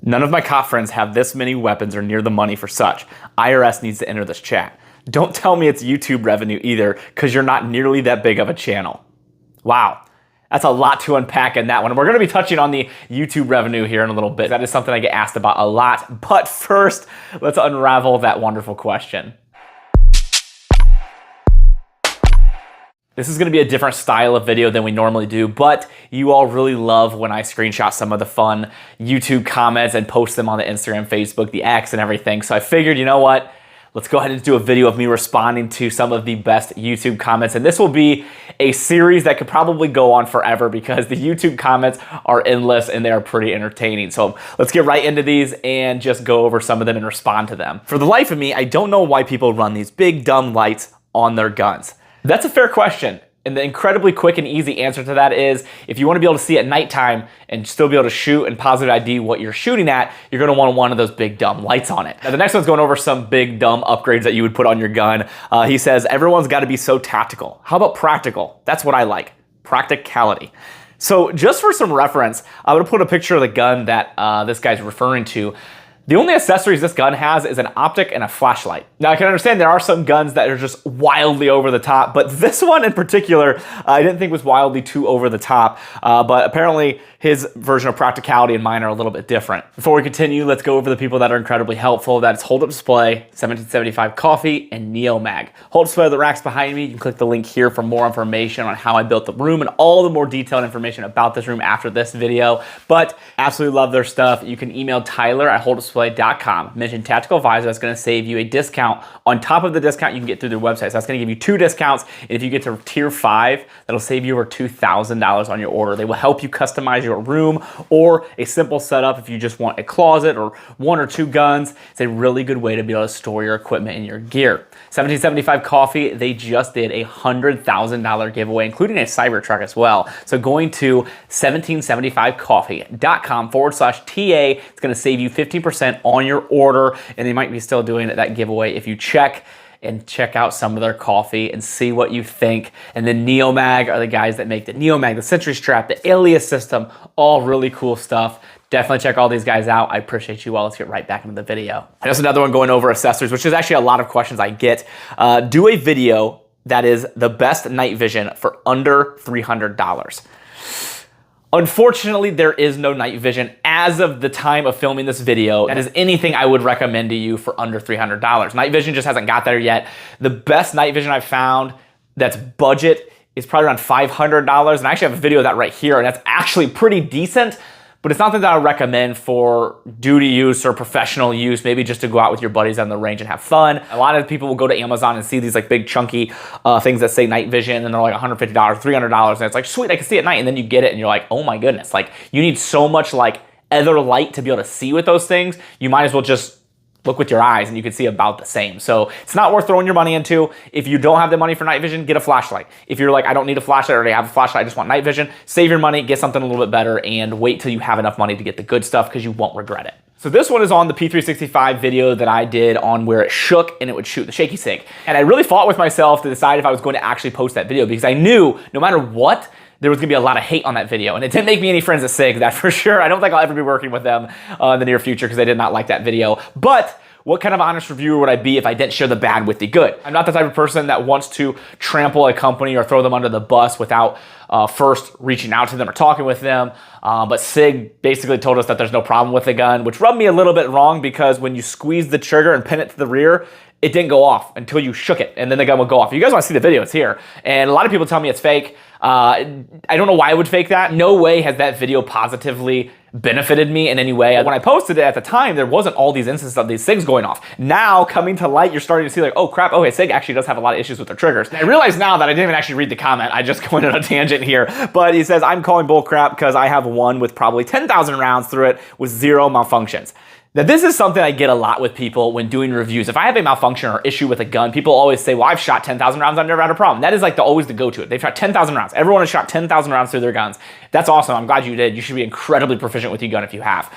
None of my cop friends have this many weapons or near the money for such. IRS needs to enter this chat. Don't tell me it's YouTube revenue either, because you're not nearly that big of a channel. Wow. That's a lot to unpack in that one. We're going to be touching on the YouTube revenue here in a little bit. That is something I get asked about a lot. But first, let's unravel that wonderful question. This is going to be a different style of video than we normally do, but you all really love when I screenshot some of the fun YouTube comments and post them on the Instagram, Facebook, the X, and everything. So I figured, you know what? Let's go ahead and do a video of me responding to some of the best YouTube comments. And this will be a series that could probably go on forever because the YouTube comments are endless and they are pretty entertaining. So let's get right into these and just go over some of them and respond to them. For the life of me, I don't know why people run these big dumb lights on their guns. That's a fair question. And the incredibly quick and easy answer to that is if you want to be able to see at nighttime and still be able to shoot and positive ID what you're shooting at, you're going to want one of those big dumb lights on it. Now, the next one's going over some big dumb upgrades that you would put on your gun. He says, everyone's got to be so tactical. How about practical? That's what I like. Practicality. So just for some reference, I would put a picture of the gun that this guy's referring to. The only accessories this gun has is an optic and a flashlight. Now I can understand there are some guns that are just wildly over the top, but this one in particular, I didn't think was wildly too over the top, but apparently his version of practicality and mine are a little bit different. Before we continue, let's go over the people that are incredibly helpful. That's Hold Up Display, 1775 Coffee, and NeoMag. Hold Up Display are the racks behind me. You can click the link here for more information on how I built the room and all the more detailed information about this room after this video, but absolutely love their stuff. You can email Tyler at holdup.display.com. Mention Tactical Advisor. That's going to save you a discount on top of the discount you can get through their website. So that's going to give you 2 discounts. And if you get to tier 5, that'll save you over $2,000 on your order. They will help you customize your room or a simple setup if you just want a closet or 1 or 2 guns. It's a really good way to be able to store your equipment and your gear. 1775 Coffee, they just did a $100,000 giveaway, including a Cybertruck as well. So going to 1775coffee.com/TA, it's going to save you 15% on your order, and they might be still doing that giveaway if you check out some of their coffee and see what you think. And then NeoMag are the guys that make the NeoMag, the Sentry Strap, the Alias system, all really cool stuff. Definitely check all these guys out. I appreciate you all. Let's get right back into the video. And there's another one going over accessories, which is actually a lot of questions I get. Do a video that is the best night vision for under $300. Unfortunately, there is no night vision as of the time of filming this video. That is anything I would recommend to you for under $300. Night vision just hasn't got there yet. The best night vision I've found that's budget is probably around $500. And I actually have a video of that right here, and that's actually pretty decent. But it's not something that I recommend for duty use or professional use, maybe just to go out with your buddies on the range and have fun. A lot of people will go to Amazon and see these like big chunky things that say night vision, and they're like $150, $300, and it's like, sweet, I can see at night, and then you get it and you're like, oh my goodness, like you need so much like other light to be able to see with those things. You might as well just look with your eyes and you can see about the same. So it's not worth throwing your money into. If you don't have the money for night vision, get a flashlight. If you're like, I don't need a flashlight, I already have a flashlight, I just want night vision, save your money, get something a little bit better, and wait till you have enough money to get the good stuff because you won't regret it. So this one is on the P365 video that I did on where it shook and it would shoot the shaky sig. And I really fought with myself to decide if I was going to actually post that video because I knew no matter what, there was gonna be a lot of hate on that video. And it didn't make me any friends at SIG, that for sure. I don't think I'll ever be working with them in the near future because they did not like that video. But what kind of honest reviewer would I be if I didn't share the bad with the good? I'm not the type of person that wants to trample a company or throw them under the bus without first reaching out to them or talking with them. But SIG basically told us that there's no problem with the gun, which rubbed me a little bit wrong because when you squeeze the trigger and pin it to the rear, it didn't go off until you shook it, and then the gun would go off. If you guys want to see the video, it's here. And a lot of people tell me it's fake. I don't know why I would fake that. No way has that video positively benefited me in any way. When I posted it at the time, there wasn't all these instances of these SIGs going off. Now, coming to light, you're starting to see like, oh crap, okay, SIG actually does have a lot of issues with their triggers. And I realize now that I didn't even actually read the comment. I just went on a tangent here. But he says, I'm calling bull crap because I have one with probably 10,000 rounds through it with 0 malfunctions. Now, this is something I get a lot with people when doing reviews. If I have a malfunction or issue with a gun, people always say, well, I've shot 10,000 rounds, I've never had a problem. That is like always the go-to. They've shot 10,000 rounds. Everyone has shot 10,000 rounds through their guns. That's awesome. I'm glad you did. You should be incredibly proficient with your gun if you have.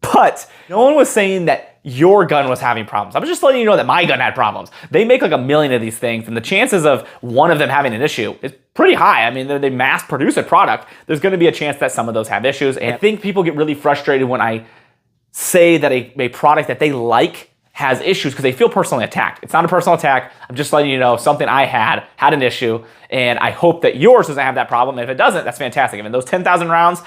But no one was saying that your gun was having problems. I'm just letting you know that my gun had problems. They make like 1 million of these things, and the chances of one of them having an issue is pretty high. I mean, they mass produce a product. There's going to be a chance that some of those have issues. And I think people get really frustrated when I say that a product that they like has issues because they feel personally attacked. It's not a personal attack. I'm just letting you know something I had an issue, and I hope that yours doesn't have that problem. And if it doesn't, that's fantastic. If in those 10,000 rounds,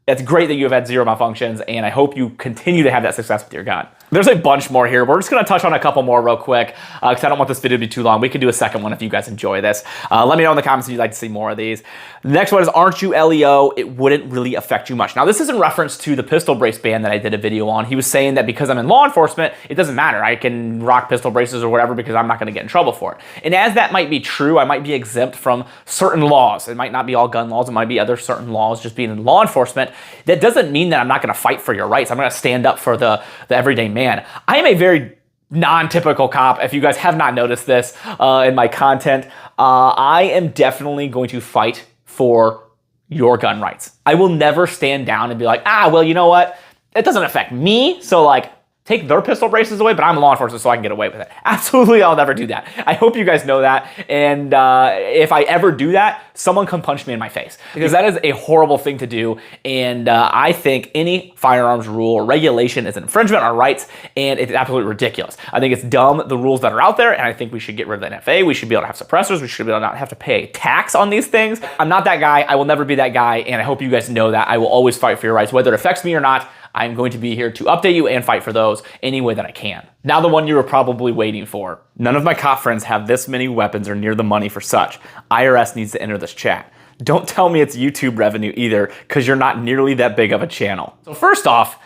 it's great that you have had 0 malfunctions, and I hope you continue to have that success with your gun. There's a bunch more here. We're just gonna touch on a couple more real quick because I don't want this video to be too long. We could do a second one if you guys enjoy this. Let me know in the comments if you'd like to see more of these. The next one is, aren't you LEO? It wouldn't really affect you much. Now, this is in reference to the pistol brace ban that I did a video on. He was saying that because I'm in law enforcement, it doesn't matter. I can rock pistol braces or whatever because I'm not gonna get in trouble for it. And as that might be true, I might be exempt from certain laws. It might not be all gun laws. It might be other certain laws just being in law enforcement. That doesn't mean that I'm not gonna fight for your rights. I'm gonna stand up for the everyday man. I am a very non-typical cop. If you guys have not noticed this in my content, I am definitely going to fight for your gun rights. I will never stand down and be like, well, you know what? It doesn't affect me, so like, take their pistol braces away, but I'm law enforcement, so I can get away with it. Absolutely, I'll never do that. I hope you guys know that, and if I ever do that, someone come punch me in my face, because that is a horrible thing to do, and I think any firearms rule or regulation is an infringement on our rights, and it's absolutely ridiculous. I think it's dumb, the rules that are out there, and I think we should get rid of the NFA. We should be able to have suppressors. We should be able to not have to pay tax on these things. I'm not that guy. I will never be that guy, and I hope you guys know that. I will always fight for your rights, whether it affects me or not. I'm going to be here to update you and fight for those any way that I can. Now, the one you were probably waiting for. None of my cop friends have this many weapons or near the money for such. IRS needs to enter this chat. Don't tell me it's YouTube revenue either, because you're not nearly that big of a channel. So first off,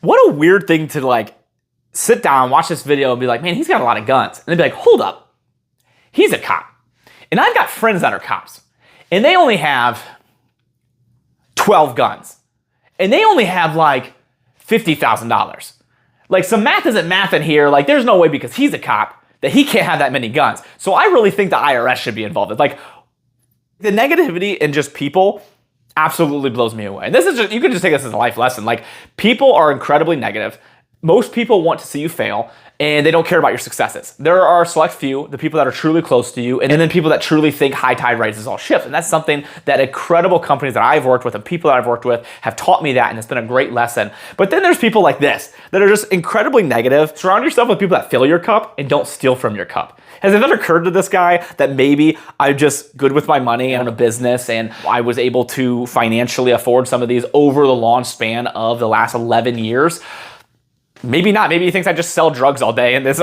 what a weird thing to like sit down, watch this video and be like, man, he's got a lot of guns. And they'd be like, hold up, he's a cop. And I've got friends that are cops, and they only have 12 guns. And they only have like $50,000. Like, some math isn't math in here. Like, there's no way because he's a cop that he can't have that many guns. So I really think the IRS should be involved. Like, the negativity in just people absolutely blows me away. And this is just, you can just take this as a life lesson. Like, people are incredibly negative. Most people want to see you fail, and they don't care about your successes. There are a select few, the people that are truly close to you, and then people that truly think high tide rises all ships. And that's something that incredible companies that I've worked with and people that I've worked with have taught me that, and it's been a great lesson. But then there's people like this that are just incredibly negative. Surround yourself with people that fill your cup and don't steal from your cup. Has it ever occurred to this guy that maybe I'm just good with my money and own a business, and I was able to financially afford some of these over the long span of the last 11 years? Maybe not. Maybe he thinks I just sell drugs all day and this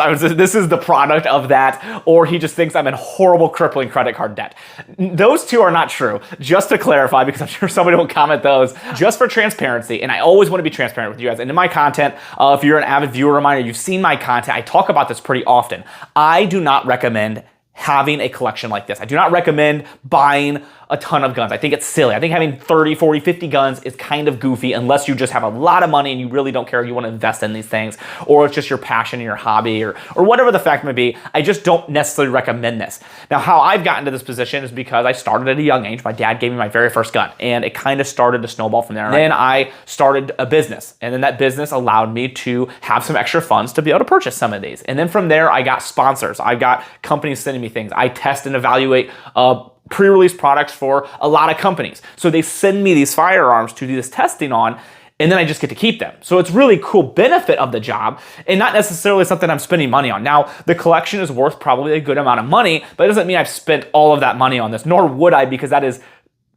is the product of that, or he just thinks I'm in horrible, crippling credit card debt. Those two are not true. Just to clarify, because I'm sure somebody will comment those, just for transparency, and I always want to be transparent with you guys. And in my content, if you're an avid viewer of mine or you've seen my content, I talk about this pretty often. I do not recommend having a collection like this. I do not recommend buying a ton of guns. I think it's silly. I think having 30, 40, 50 guns is kind of goofy unless you just have a lot of money and you really don't care, you want to invest in these things, or it's just your passion and your hobby, or whatever the fact may be. I just don't necessarily recommend this. Now, how I've gotten to this position is because I started at a young age. My dad gave me my very first gun, and it kind of started to snowball from there. And then I started a business, and then that business allowed me to have some extra funds to be able to purchase some of these. And then from there, I got sponsors. I got companies sending me things. I test and evaluate pre-release products for a lot of companies. So they send me these firearms to do this testing on, and then I just get to keep them. So it's really cool benefit of the job, and not necessarily something I'm spending money on. Now, the collection is worth probably a good amount of money, but it doesn't mean I've spent all of that money on this, nor would I, because that is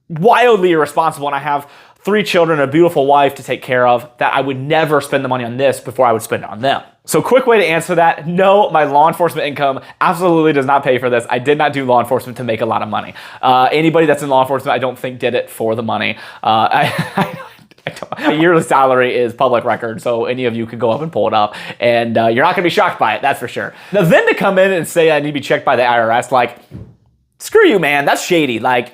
wildly irresponsible, and I have 3 children, a beautiful wife to take care of, that I would never spend the money on this before I would spend it on them. So quick way to answer that, no, my law enforcement income absolutely does not pay for this. I did not do law enforcement to make a lot of money. Anybody that's in law enforcement, I don't think did it for the money. My yearly salary is public record, so any of you could go up and pull it up, and you're not gonna be shocked by it, that's for sure. Now then to come in and say I need to be checked by the IRS, like, screw you, man, that's shady. Like,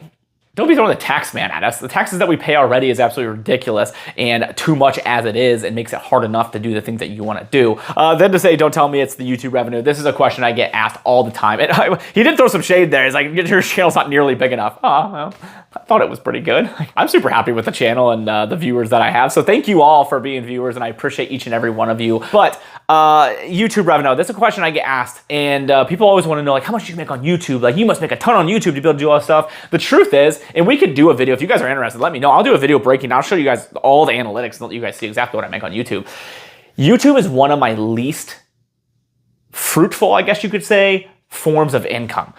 don't be throwing the tax man at us. The taxes that we pay already is absolutely ridiculous, and too much as it is, it makes it hard enough to do the things that you want to do. Then to say, don't tell me it's the YouTube revenue. This is a question I get asked all the time. And he did throw some shade there. He's like, your channel's not nearly big enough. Oh, well, I thought it was pretty good. I'm super happy with the channel and the viewers that I have. So thank you all for being viewers, and I appreciate each and every one of you. But YouTube revenue, that's a question I get asked, and people always want to know, like, how much do you make on YouTube? Like, you must make a ton on YouTube to be able to do all this stuff. The truth is, and we could do a video, if you guys are interested, let me know. I'll do a video breaking down. I'll show you guys all the analytics and let you guys see exactly what I make on YouTube. YouTube is one of my least fruitful, I guess you could say, forms of income.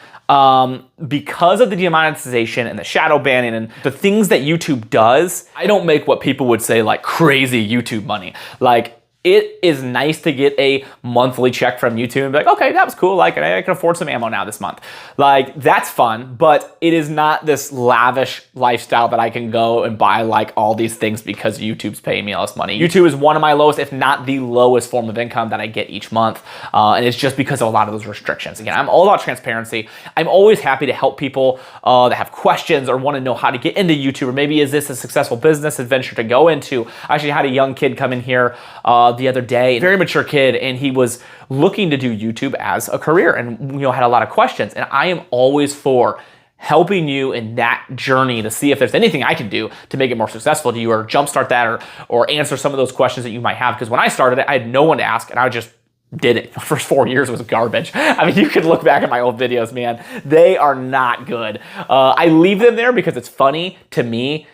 Because of the demonetization and the shadow banning and the things that YouTube does, I don't make what people would say like crazy YouTube money. Like, it is nice to get a monthly check from YouTube and be like, okay, that was cool. Like, I can afford some ammo now this month. Like, that's fun, but it is not this lavish lifestyle that I can go and buy like all these things because YouTube's paying me all this money. YouTube is one of my lowest, if not the lowest form of income that I get each month. And it's just because of a lot of those restrictions. Again, I'm all about transparency. I'm always happy to help people that have questions or want to know how to get into YouTube, or maybe is this a successful business adventure to go into. I actually had a young kid come in here the other day, very mature kid, and he was looking to do YouTube as a career and had a lot of questions. And I am always for helping you in that journey to see if there's anything I can do to make it more successful to you, or jumpstart that, or answer some of those questions that you might have. Because when I started it, I had no one to ask, and I just did it. The first 4 years was garbage. I mean, you could look back at my old videos, man. They are not good. I leave them there because it's funny to me.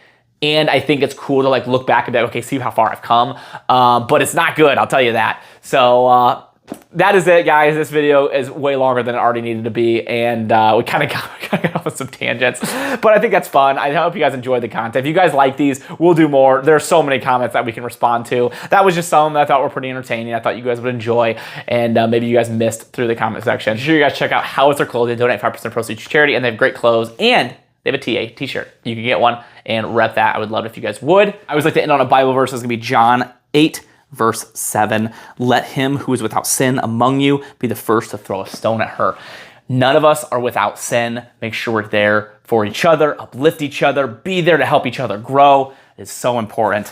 And I think it's cool to like look back and be like, okay, see how far I've come. But it's not good, I'll tell you that. So that is it, guys. This video is way longer than it already needed to be. And we kind of got off on some tangents. But I think that's fun. I hope you guys enjoyed the content. If you guys like these, we'll do more. There are so many comments that we can respond to. That was just some that I thought were pretty entertaining. I thought you guys would enjoy. And maybe you guys missed through the comment section. Be sure you guys check out Howitzer Clothing. Donate 5% proceeds to charity. And they have great clothes. And they have a TA t-shirt. You can get one and rep that. I would love it if you guys would. I always like to end on a Bible verse. It's gonna be John 8, verse 7. Let him who is without sin among you be the first to throw a stone at her. None of us are without sin. Make sure we're there for each other, uplift each other, be there to help each other grow. It is so important.